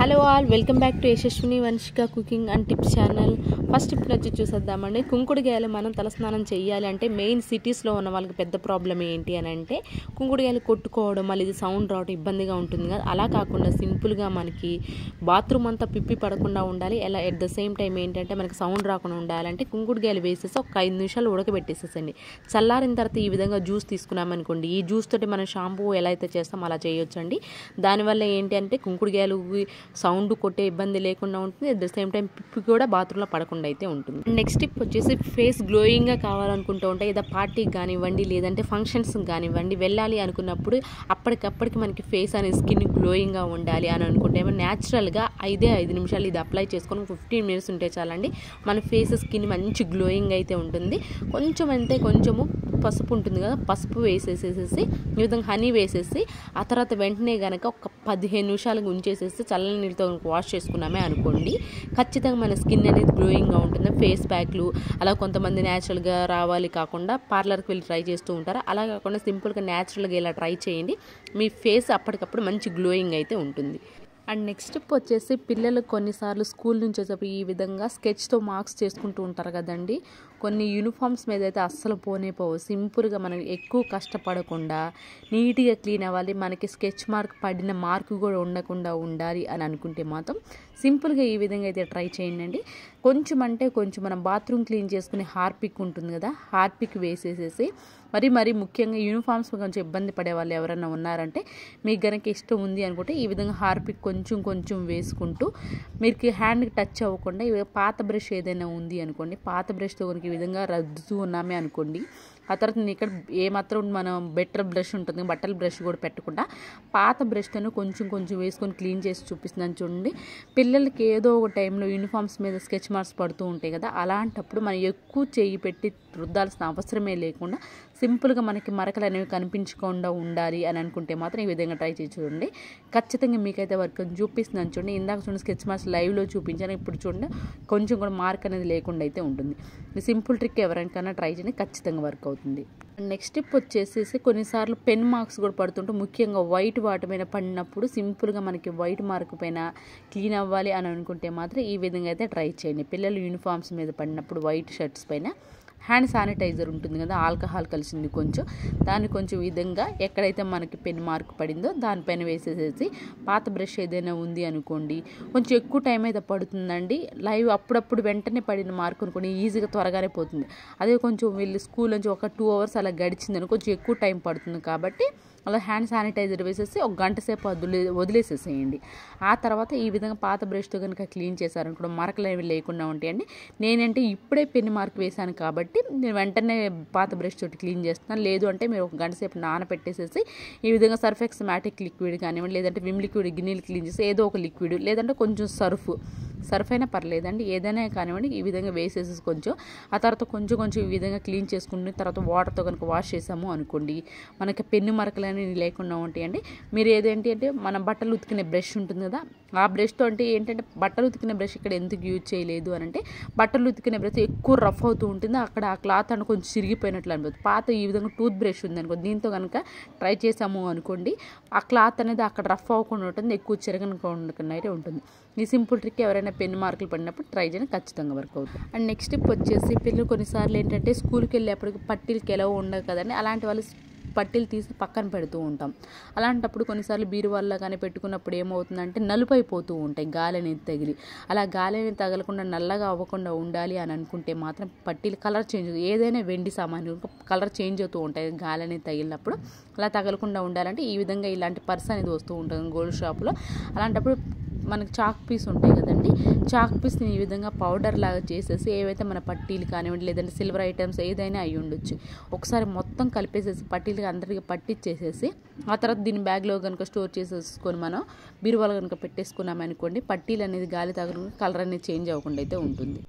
Hello all, welcome back to Yashaswini Vamshika cooking and tips channel. First ఇప్పుడు వచ్చి చూసేద్దామండి. కుంకుడుగాయలు మనం తలస్నానం చేయాలి అంటే మెయిన్ సిటీస్లో ఉన్న వాళ్ళకి పెద్ద ప్రాబ్లం ఏంటి అని అంటే కుంకుడుగాయలు కొట్టుకోవడం, మళ్ళీ ఇది సౌండ్ రావడం ఇబ్బందిగా ఉంటుంది కదా. అలా కాకుండా సింపుల్గా మనకి బాత్రూమ్ అంతా పిప్పి పడకుండా ఉండాలి. ఎలా ఎట్ ద సేమ్ టైం ఏంటంటే మనకి సౌండ్ రాకుండా ఉండాలంటే కుంకుడుగాయలు వేసేసి ఒక 5 నిమిషాలు ఉడకబెట్టేసేసండి. చల్లారిన తర్వాత ఈ విధంగా జ్యూస్ తీసుకున్నామనుకోండి, ఈ జ్యూస్ తోటి మనం షాంపూ ఎలా అయితే చేస్తామో అలా చేయొచ్చండి. దానివల్ల ఏంటి అంటే కుంకుడుగాయలు సౌండ్ కొట్టే ఇబ్బంది లేకుండా ఉంటుంది. అట్ ద సేమ్ టైం పిప్పి కూడా బాత్రూంలో పడకుండా అయితే ఉంటుంది. నెక్స్ట్ టిప్ వచ్చేసి ఫేస్ గ్లోయింగ్గా కావాలనుకుంటూ ఉంటాయి. ఏదో పార్టీకి కానివ్వండి, లేదంటే ఫంక్షన్స్కి కానివ్వండి వెళ్ళాలి అనుకున్నప్పుడు అప్పటికప్పటికి మనకి ఫేస్ అనేది స్కిన్ గ్లోయింగ్గా ఉండాలి అని అనుకుంటే న్యాచురల్గా 5 నిమిషాలు ఇది అప్లై చేసుకొని 15 మినిట్స్ ఉంటే చాలండి. మన ఫేస్ స్కిన్ మంచి గ్లోయింగ్ అయితే ఉంటుంది. కొంచెము పసుపు ఉంటుంది కదా, పసుపు వేసేసేసి ఈ విధంగా హనీ వేసేసి ఆ తర్వాత వెంటనే కనుక ఒక 15 నిమిషాలకు ఉంచేసేసి చల్లని నీళ్ళతో వాష్ చేసుకున్నామే అనుకోండి, ఖచ్చితంగా మన స్కిన్ అనేది గ్లోయింగ్గా ఉంటుంది. ఫేస్ ప్యాక్లు అలా కొంతమంది న్యాచురల్గా రావాలి కాకుండా పార్లర్కి వెళ్ళి ట్రై చేస్తూ ఉంటారు. అలా కాకుండా సింపుల్గా న్యాచురల్గా ఇలా ట్రై చేయండి. మీ ఫేస్ అప్పటికప్పుడు మంచి గ్లోయింగ్ అయితే ఉంటుంది. అండ్ నెక్స్ట్ స్టెప్ వచ్చేసి పిల్లలు కొన్నిసార్లు స్కూల్ నుంచి వచ్చేటప్పుడు ఈ విధంగా స్కెచ్తో మార్క్స్ చేసుకుంటూ ఉంటారు కదండి. కొన్ని యూనిఫామ్స్ మీద అయితే అస్సలు పోవు. సింపుల్గా మనం ఎక్కువ కష్టపడకుండా నీట్గా క్లీన్ అవ్వాలి, మనకి స్కెచ్ మార్క్ పడిన మార్క్ కూడా ఉండకుండా ఉండాలి అని అనుకుంటే మాత్రం సింపుల్గా ఈ విధంగా అయితే ట్రై చేయండి. కొంచెం మనం బాత్రూమ్ క్లీన్ చేసుకునే హార్పిక్ ఉంటుంది కదా, హార్పిక్ వేసేసేసి మరి ముఖ్యంగా యూనిఫామ్స్ కొంచెం ఇబ్బంది పడే వాళ్ళు ఎవరైనా ఉన్నారంటే మీకు కనుక ఇష్టం ఉంది అనుకుంటే ఈ విధంగా హార్పిక్ కొంచెం వేసుకుంటూ మీకు హ్యాండ్కి టచ్ అవ్వకుండా పాత బ్రష్ ఏదైనా ఉంది అనుకోండి, పాత బ్రష్తో కనుక ఈ విధంగా రద్దుతూ ఉన్నామే అనుకోండి, ఆ తర్వాత ఇక్కడ ఏమాత్రం మనం బెటర్ బ్రష్ ఉంటుంది, బట్టల బ్రష్ కూడా పెట్టకుండా పాత బ్రష్తో కొంచెం వేసుకొని క్లీన్ చేసి చూపిస్తున్నాను చూడండి. పిల్లలకి ఏదో ఒక టైంలో యూనిఫామ్స్ మీద స్కెచ్ మార్క్స్ పడుతూ ఉంటాయి కదా, అలాంటప్పుడు మనం ఎక్కువ చేయి పెట్టి రుద్దాల్సిన అవసరమే లేకుండా సింపుల్గా మనకి మరకలు అనేవి కనిపించకుండా ఉండాలి అని అనుకుంటే మాత్రం ఈ విధంగా ట్రై చేసి చూడండి. ఖచ్చితంగా మీకైతే వర్క్ చూపిస్తున్నాను చూడండి. ఇందాక చూడండి స్కెచ్ మార్క్స్ లైవ్లో చూపించాను, ఇప్పుడు చూడండి కొంచెం కూడా మార్క్ అనేది లేకుండా అయితే ఉంటుంది. ఈ సింపుల్ ట్రిక్ ఎవరికైనా ట్రై చేయండి, ఖచ్చితంగా వర్క్ అవుతుంది. నెక్స్ట్ స్టెప్ వచ్చేసేసి కొన్నిసార్లు పెన్ మార్క్స్ కూడా పడుతుంటే ముఖ్యంగా వైట్ వాటి మీద పడినప్పుడు సింపుల్గా మనకి వైట్ మార్క్ పైన క్లీన్ అవ్వాలి అని అనుకుంటే మాత్రం ఈ విధంగా అయితే ట్రై చేయండి. పిల్లలు యూనిఫామ్స్ మీద పడినప్పుడు వైట్ షర్ట్స్ పైన హ్యాండ్ శానిటైజర్ ఉంటుంది కదా, ఆల్కహాల్ కలిసింది దాన్ని కొంచెం విధంగా ఎక్కడైతే మనకి పెన్ మార్క్ పడిందో దానిపైన వేసేసేసి పాత బ్రష్ ఏదైనా ఉంది అనుకోండి, కొంచెం ఎక్కువ టైం అయితే పడుతుందండి. లైవ్ అప్పుడప్పుడు వెంటనే పడిన మార్క్ అనుకోండి ఈజీగా త్వరగానే పోతుంది. అదే కొంచెం వీళ్ళు స్కూల్ నుంచి ఒక 2 hours అలా గడిచిందని కొంచెం ఎక్కువ టైం పడుతుంది కాబట్టి అలా హ్యాండ్ శానిటైజర్ వేసేసి ఒక గంట సేపు వదిలేసేసేయండి. ఆ తర్వాత ఈ విధంగా పాత బ్రష్తో కనుక క్లీన్ చేశారనుకో మరకలు ఏమి లేకుండా ఉంటాయండి. నేనంటే ఇప్పుడే పెన్ మార్క్ వేశాను కాబట్టి నేను వెంటనే పాత బ్రష్ తోటి క్లీన్ చేస్తున్నాను. లేదు అంటే మీరు ఒక గంట సేపు నానబెట్టేసేసి ఈ విధంగా సర్ఫెక్స్ మ్యాటిక్ లిక్విడ్ కానివ్వండి, లేదంటే విమ్ లిక్విడ్ గిన్నెలు క్లీన్ చేసి ఏదో ఒక లిక్విడ్, లేదంటే కొంచెం సర్ఫ్ అయినా పర్లేదండి, ఏదైనా కానివ్వండి ఈ విధంగా వేసేసి ఆ తర్వాత కొంచెం ఈ విధంగా క్లీన్ చేసుకుని తర్వాత వాటర్తో కనుక వాష్ చేసాము అనుకోండి మనకి పెన్ను మరకలు అనేవి లేకుండా ఉంటాయండి. మీరు ఏదేంటి అంటే మన బట్టలు ఉతికిన బ్రష్ ఉంటుంది కదా, ఆ బ్రష్తో అంటే ఏంటంటే బట్టలు ఉతికిన బ్రష్ ఇక్కడ ఎందుకు యూజ్ చేయలేదు అని అంటే బట్టలు ఉతికిన బ్రష్ ఎక్కువ రఫ్ అవుతూ ఉంటుంది, అక్కడ ఆ క్లాత్ అంటే కొంచెం చిరిగిపోయినట్లు అనిపిస్తుంది. పాత ఈ విధంగా టూత్ బ్రష్ ఉంది అనుకో, దీంతో కనుక ట్రై చేసాము అనుకోండి ఆ క్లాత్ అనేది అక్కడ రఫ్ అవ్వకుండా ఉంటుంది, ఎక్కువ చిరగకుండా అయితే ఉంటుంది. ఈ సింపుల్ ట్రిక్ ఎవరైనా పెన్ మార్కులు పడినప్పుడు ట్రై చేయడం ఖచ్చితంగా వర్క్ అవుతుంది. అండ్ నెక్స్ట్ స్టెప్ వచ్చేసి పిల్లలు కొన్నిసార్లు ఏంటంటే స్కూల్కి వెళ్ళేప్పటికి పట్టీలకి ఎలా ఉండదు కదండి, అలాంటి వాళ్ళు పట్టీలు తీసి పక్కన పెడుతూ ఉంటాం. అలాంటప్పుడు కొన్నిసార్లు బీరువాల్లో కానీ పెట్టుకున్నప్పుడు ఏమవుతుందంటే నలుపు అయిపోతూ ఉంటాయి గాలి అనేది తగిలి. అలా గాలి అనేది తగలకుండా నల్లగా అవ్వకుండా ఉండాలి అని అనుకుంటే మాత్రం పట్టీలు కలర్ చేంజ్, ఏదైనా వెండి సామాన్లు కలర్ చేంజ్ అవుతూ ఉంటాయి గాలి అనేది తగిలినప్పుడు. అలా తగలకుండా ఉండాలంటే ఈ విధంగా ఇలాంటి పర్స్ అనేది వస్తూ ఉంటుంది గోల్డ్ షాప్లో. అలాంటప్పుడు మనకి చాక్ పీస్ ఉంటాయి కదండి, చాక్ పీస్ని ఈ విధంగా పౌడర్ లాగా చేసేసి ఏవైతే మన పట్టీలు కానివ్వండి, లేదంటే సిల్వర్ ఐటమ్స్ ఏదైనా అయి ఉండొచ్చు, ఒకసారి మొత్తం కలిపేసేసి పట్టీలు అందరికీ పట్టించేసేసి ఆ తర్వాత దీన్ని బ్యాగ్లో కనుక స్టోర్ చేసేసుకొని మనం బీరువాలో కనుక పెట్టేసుకున్నామనుకోండి పట్టీలు అనేది గాలి తగలకుండా కలర్ అనేది చేంజ్ అవ్వకుండా అయితే ఉంటుంది.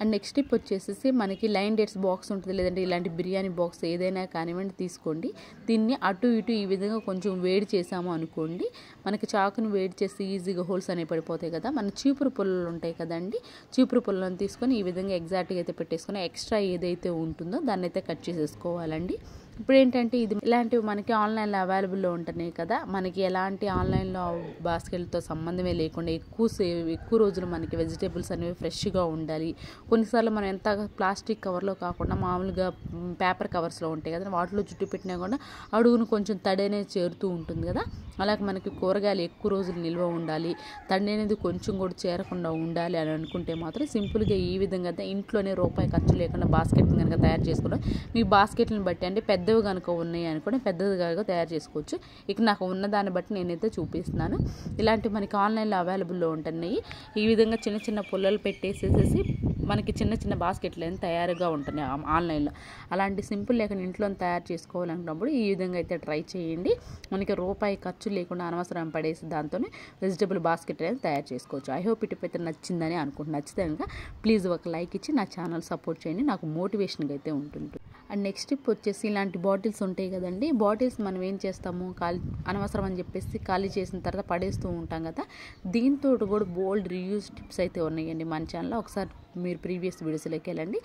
అండ్ నెక్స్ట్ టిప్ వచ్చేసి మనకి లైన్ డేట్స్ బాక్స్ ఉంటుంది, లేదంటే ఇలాంటి బిర్యానీ బాక్స్ ఏదైనా కానివ్వండి తీసుకోండి. దీన్ని అటు ఇటు ఈ విధంగా కొంచెం వేడి చేసాము అనుకోండి, మనకి చాకును వేడి చేసి ఈజీగా హోల్స్ అనేవి పడిపోతాయి కదా. మన చీపురు పుల్లలు ఉంటాయి కదండి, చీపురు పుల్లను తీసుకొని ఈ విధంగా ఎగ్జాక్ట్గా అయితే పెట్టేసుకొని ఎక్స్ట్రా ఏదైతే ఉంటుందో దాన్ని అయితే కట్ చేసేసుకోవాలండి. ఇప్పుడు ఏంటంటే ఇది ఇలాంటివి మనకి ఆన్లైన్లో అవైలబుల్లో ఉంటున్నాయి కదా, మనకి ఎలాంటి ఆన్లైన్లో బాస్కెట్తో సంబంధమే లేకుండా ఎక్కువ రోజులు మనకి వెజిటేబుల్స్ అనేవి ఫ్రెష్గా ఉండాలి. కొన్నిసార్లు మనం ఎంత ప్లాస్టిక్ కవర్లో కాకుండా మామూలుగా పేపర్ కవర్స్లో ఉంటాయి కదా, వాటిలో చుట్టూ పెట్టినా కూడా అడుగును కొంచెం తడి అనేది చేరుతూ ఉంటుంది కదా. అలాగే మనకి కూరగాయలు ఎక్కువ రోజులు నిల్వ ఉండాలి, తడి అనేది కొంచెం కూడా చేరకుండా ఉండాలి అని అనుకుంటే మాత్రం సింపుల్గా ఈ విధంగా ఇంట్లోనే రూపాయి ఖర్చు లేకుండా బాస్కెట్ని కనుక తయారు చేసుకోవడం. మీ బాస్కెట్ని బట్టి అంటే పెద్దవి కనుక ఉన్నాయి అనుకోండి, పెద్దది కనుక తయారు చేసుకోవచ్చు. ఇక నాకు ఉన్న దాన్ని బట్టి నేనైతే చూపిస్తున్నాను. ఇలాంటివి మనకి ఆన్లైన్లో అవైలబుల్లో ఉంటున్నాయి. ఈ విధంగా చిన్న చిన్న పుల్లలు పెట్టేసేసి మనకి చిన్న చిన్న బాస్కెట్లు అనేది తయారుగా ఉంటున్నాయి ఆన్లైన్లో. అలాంటి సింపుల్ లేకుండా ఇంట్లో తయారు చేసుకోవాలనుకున్నప్పుడు ఈ విధంగా అయితే ట్రై చేయండి. మనకి రూపాయి ఖర్చు లేకుండా అనవసరం పడేసి దాంతోనే వెజిటబుల్ బాస్కెట్ అనేది తయారు చేసుకోవచ్చు. ఐ హోప్ ఇటుపైతే నచ్చిందని అనుకుంటున్నాను. నచ్చితే కనుక ప్లీజ్ ఒక లైక్ ఇచ్చి నా ఛానల్ సపోర్ట్ చేయండి, నాకు మోటివేషన్గా అయితే ఉంటుంది. అండ్ నెక్స్ట్ టిప్ వచ్చేసి ఇలాంటి బాటిల్స్ ఉంటాయి కదండి, బాటిల్స్ మనం ఏం చేస్తాము అనవసరం అని చెప్పేసి ఖాళీ చేసిన తర్వాత పడేస్తూ ఉంటాం కదా. దీంతో కూడా బోల్డ్ రీయూజ్ టిప్స్ అయితే ఉన్నాయండి మన ఛానల్లో. ఒకసారి మీరు ప్రీవియస్ వీడియోస్లోకి వెళ్ళండి.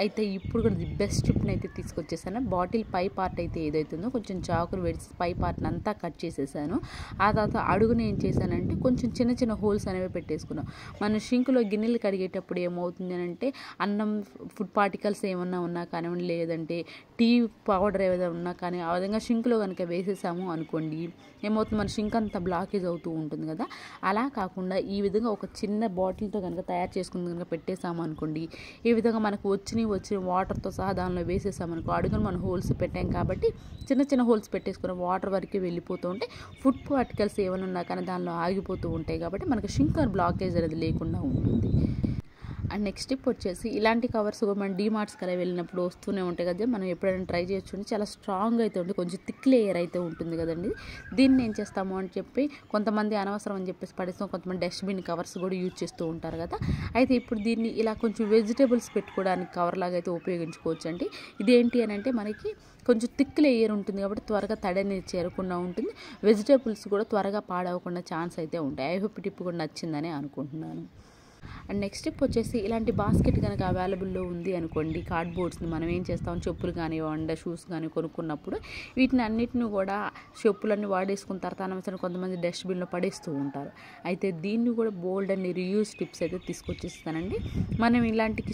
అయితే ఇప్పుడు కూడా ది బెస్ట్ టిప్ని అయితే తీసుకొచ్చేసాను. బాటిల్ పై పార్ట్ అయితే ఏదైతుందో కొంచెం చాకులు వేసి పై పార్ట్ని అంతా కట్ చేసేసాను. ఆ తర్వాత అడుగున ఏం చేశానంటే కొంచెం చిన్న చిన్న హోల్స్ అనేవి పెట్టేసుకున్నాం. మనం షింకులో గిన్నెలు కడిగేటప్పుడు ఏమవుతుంది అంటే అన్నం ఫుడ్ పార్టికల్స్ ఏమన్నా ఉన్నా కానివ్వండి, లేదంటే టీ పౌడర్ ఏదైనా ఉన్నా కానీ ఆ విధంగా షింకులో కనుక వేసేసాము అనుకోండి, ఏమవుతుంది మన షింక్ అంతా బ్లాకేజ్ అవుతూ ఉంటుంది కదా. అలా కాకుండా ఈ విధంగా ఒక చిన్న బాటిల్తో కనుక తయారు చేసుకుని కనుక పెట్టేసాము అనుకోండి, ఈ విధంగా మనకు వచ్చిన వాటర్తో సహా దానిలో వేసేసామనుకో, అడుగును మనం హోల్స్ పెట్టాం కాబట్టి చిన్న చిన్న హోల్స్ పెట్టేసుకుని వాటర్ వరకు వెళ్ళిపోతూ ఉంటే ఫుడ్ పార్టికల్స్ ఏమైనా ఉన్నా కానీ దానిలో ఆగిపోతూ ఉంటాయి కాబట్టి మనకు షింకర్ బ్లాకేజ్ అనేది లేకుండా ఉంటుంది. అండ్ నెక్స్ట్ టిప్ వచ్చేసి ఇలాంటి కవర్స్ మనం డీమార్ట్స్ కలా వెళ్ళినప్పుడు వస్తూనే ఉంటాయి కదా, మనం ఎప్పుడైనా ట్రై చేయొచ్చు. చాలా స్ట్రాంగ్ అయితే ఉంటుంది, కొంచెం థిక్ లేయర్ అయితే ఉంటుంది కదండి. దీన్ని ఏం చేస్తాము అని చెప్పి కొంతమంది అనవసరం అని చెప్పేసి పడేస్తాం, కొంతమంది డస్ట్బిన్ కవర్స్ కూడా యూజ్ చేస్తూ ఉంటారు కదా. అయితే ఇప్పుడు దీన్ని ఇలా కొంచెం వెజిటేబుల్స్ పెట్టుకోవడానికి కవర్ లాగా అయితే ఉపయోగించుకోవచ్చు అండి. ఇదేంటి అని అంటే మనకి కొంచెం థిక్ లేయర్ ఉంటుంది కాబట్టి త్వరగా తడి అనేది చేరకుండా ఉంటుంది, వెజిటేబుల్స్ కూడా త్వరగా పాడవకుండా ఛాన్స్ అయితే ఉంటాయి. ఐ హోప్ టిప్ కూడా నచ్చిందని అనుకుంటున్నాను. అండ్ నెక్స్ట్ టిప్ వచ్చేసి ఇలాంటి బాస్కెట్ కనుక అవైలబుల్లో ఉంది అనుకోండి, కార్డ్బోర్డ్స్ని మనం ఏం చేస్తాం, చెప్పులు కానివ్వండి షూస్ కానీ కొనుక్కున్నప్పుడు వీటిని అన్నిటిని కూడా చెప్పులన్నీ వాడేసుకున్న తర్వాత అనవసరం కొంతమంది డస్ట్బిన్లో పడేస్తూ ఉంటారు. అయితే దీన్ని కూడా బోల్డ్ అండ్ రీయూజ్ టిప్స్ అయితే తీసుకొచ్చిస్తానండి. మనం ఇలాంటి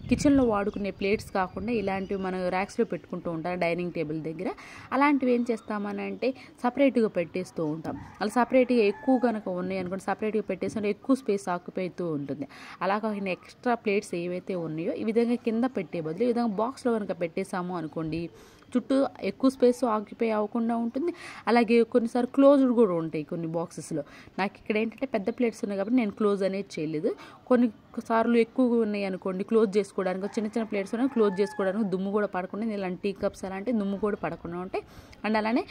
కిచెన్లో వాడుకునే ప్లేట్స్ కాకుండా ఇలాంటివి మనం ర్యాక్స్లో పెట్టుకుంటూ ఉంటాం డైనింగ్ టేబుల్ దగ్గర. అలాంటివి ఏం చేస్తామని అంటే సపరేట్గా పెట్టేస్తూ ఉంటాం. అలా సపరేట్గా ఎక్కువ కనుక ఉన్నాయి అనుకోండి, సపరేట్గా పెట్టేసి ఎక్కువ స్పేస్ ఆక్యుపై అవుతూ ఉంటుంది. అలా కాకుండా ఎక్స్ట్రా ప్లేట్స్ ఏవైతే ఉన్నాయో ఈ విధంగా కింద పెట్టే బదులు ఈ విధంగా బాక్స్లో కనుక పెట్టేసాము అనుకోండి, చుట్టూ ఎక్కువ స్పేస్ ఆక్యుపై అవ్వకుండా ఉంటుంది. అలాగే కొన్నిసార్లు క్లోజ్డ్ కూడా ఉంటాయి కొన్ని బాక్సెస్లో. నాకు ఇక్కడ ఏంటంటే పెద్ద ప్లేట్స్ ఉన్నాయి కాబట్టి నేను క్లోజ్ అనేది చేయలేదు. కొన్నిసార్లు ఎక్కువగా ఉన్నాయి అనుకోండి, క్లోజ్ చేసుకోవడానికి చిన్న చిన్న ప్లేట్స్ ఉన్నాయి, క్లోజ్ చేసుకోవడానికి దుమ్ము కూడా పడకుండా ఇలాంటి టీ కప్స్ అలాంటి దుమ్ము కూడా పడకుండా ఉంటాయి. అండ్ అలానే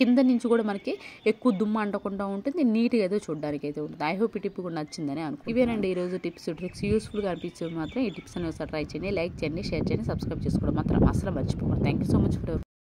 కింద నుంచి కూడా మనకి ఎక్కువ దుమ్ము అంటకుండా ఉంటుంది, నీట్గా అయితే చూడడానికి అయితే ఉంటుంది. ఐ హోప్ ఈ టిప్ కూడా నచ్చిందని అనుకుంటున్నాను. ఇవేనండి ఈరోజు టిప్స్ ట్రిక్స్. యూస్ఫుల్గా అనిపించేది మాత్రం ఈ టిప్స్ అని ఒకసారి ట్రై చేయండి, లైక్ చేయండి, షేర్ చేయండి, సబ్స్క్రైబ్ చేసుకోవడం మాత్రం అసలు మర్చిపోకండి. Thank you so much for